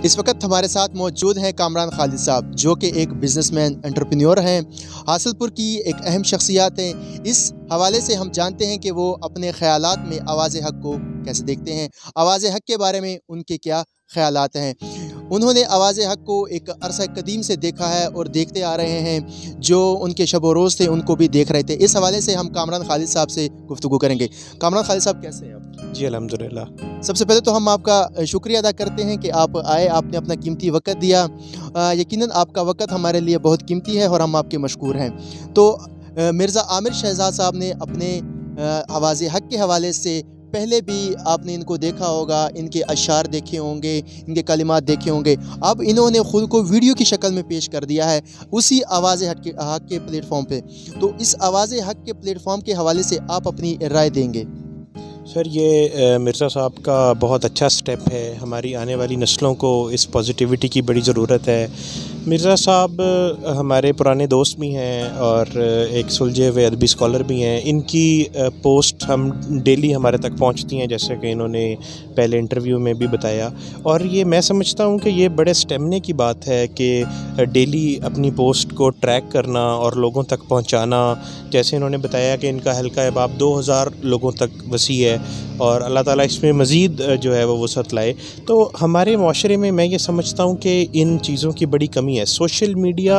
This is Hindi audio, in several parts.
इस वक्त हमारे साथ मौजूद हैं कामरान खालिद साहब, जो कि एक बिजनेसमैन एंटरप्रेन्योर हैं, हासिलपुर की एक अहम शख्सियत हैं। इस हवाले से हम जानते हैं कि वो अपने ख़यालात में आवाज़ हक़ को कैसे देखते हैं, आवाज़ हक़ के बारे में उनके क्या ख़यालात हैं। उन्होंने आवाज़ हक़ को एक अरसा कदीम से देखा है और देखते आ रहे हैं, जो उनके शब व रोज़ थे उनको भी देख रहे थे। इस हवाले से हम कामरान खालिद साहब से गुफ्तगू करेंगे। कामरान खालिद साहब, कैसे हैं आप? जी अल्हम्दुलिल्लाह। सबसे पहले तो हम आपका शुक्रिया अदा करते हैं कि आप आए, आपने अपना कीमती वक़्त दिया। यकीनन आपका वक़्त हमारे लिए बहुत कीमती है और हम आपके मशकूर हैं। तो मिर्ज़ा आमिर शहज़ाद साहब ने अपने आवाज़ हक़ के हवाले से पहले भी आपने इनको देखा होगा, इनके अशार देखे होंगे, इनके कलिमात देखे होंगे। अब इन्होंने ख़ुद को वीडियो की शक्ल में पेश कर दिया है उसी आवाज़ हक़ के प्लेटफॉर्म पे। तो इस आवाज़ हक़ के प्लेटफॉर्म के हवाले से आप अपनी राय देंगे? सर, ये मिर्ज़ा साहब का बहुत अच्छा स्टेप है। हमारी आने वाली नस्लों को इस पॉजिटिविटी की बड़ी ज़रूरत है। मिर्ज़ा साहब हमारे पुराने दोस्त भी हैं और एक सुलझे हुए अदबी स्कॉलर भी हैं। इनकी पोस्ट हम डेली हमारे तक पहुंचती हैं, जैसे कि इन्होंने पहले इंटरव्यू में भी बताया। और ये मैं समझता हूं कि ये बड़े स्टेमिने की बात है कि डेली अपनी पोस्ट को ट्रैक करना और लोगों तक पहुंचाना। जैसे इन्होंने बताया कि इनका हल्का अहबाब 2000 लोगों तक वसी है और अल्लाह ताला इसमें मज़ीद जो है वो वसअत लाए। तो हमारे माशरे में मैं ये समझता हूँ कि इन चीज़ों की बड़ी कमी है। सोशल मीडिया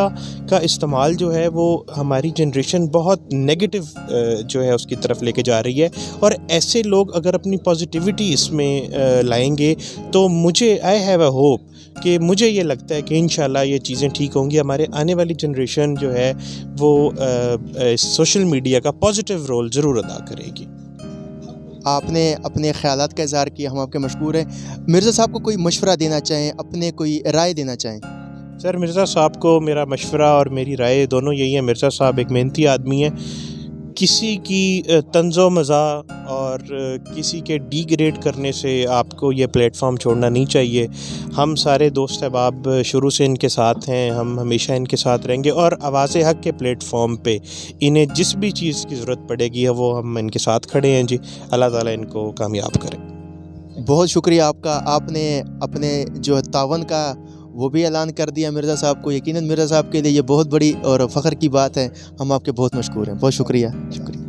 का इस्तेमाल जो है वो हमारी जनरेशन बहुत नेगेटिव जो है उसकी तरफ लेके जा रही है, और ऐसे लोग अगर अपनी पॉजिटिविटी इसमें लाएंगे तो आई हैव अ होप कि मुझे ये लगता है कि इंशाल्लाह ये चीज़ें ठीक होंगी। हमारे आने वाली जनरेशन जो है वो सोशल मीडिया का पॉजिटिव रोल ज़रूर अदा करेगी। आपने अपने ख़यालात का इज़हार किया, हम आपके मशकूर हैं। मिर्ज़ा साहब को कोई मशवरा देना चाहें, अपने कोई राय देना चाहें? सर, मिर्ज़ा साहब को मेरा मशवरा और मेरी राय दोनों यही है। मिर्ज़ा साहब एक मेहनती आदमी है। किसी की तंज़ो मज़ाह और किसी के डिग्रेड करने से आपको ये प्लेटफॉर्म छोड़ना नहीं चाहिए। हम सारे दोस्त अहबाब शुरू से इनके साथ हैं, हम हमेशा इनके साथ रहेंगे और आवाज़ हक़ के प्लेटफॉर्म पे इन्हें जिस भी चीज़ की ज़रूरत पड़ेगी वो हम इनके साथ खड़े हैं। जी, अल्लाह ताला इनको कामयाब करे। बहुत शुक्रिया आपका। आपने अपने जो तावन का वो भी ऐलान कर दिया मिर्ज़ा साहब को। यकीनन मिर्ज़ा साहब के लिए ये बहुत बड़ी और फ़ख्र की बात है। हम आपके बहुत मशकूर हैं। बहुत शुक्रिया। शुक्रिया।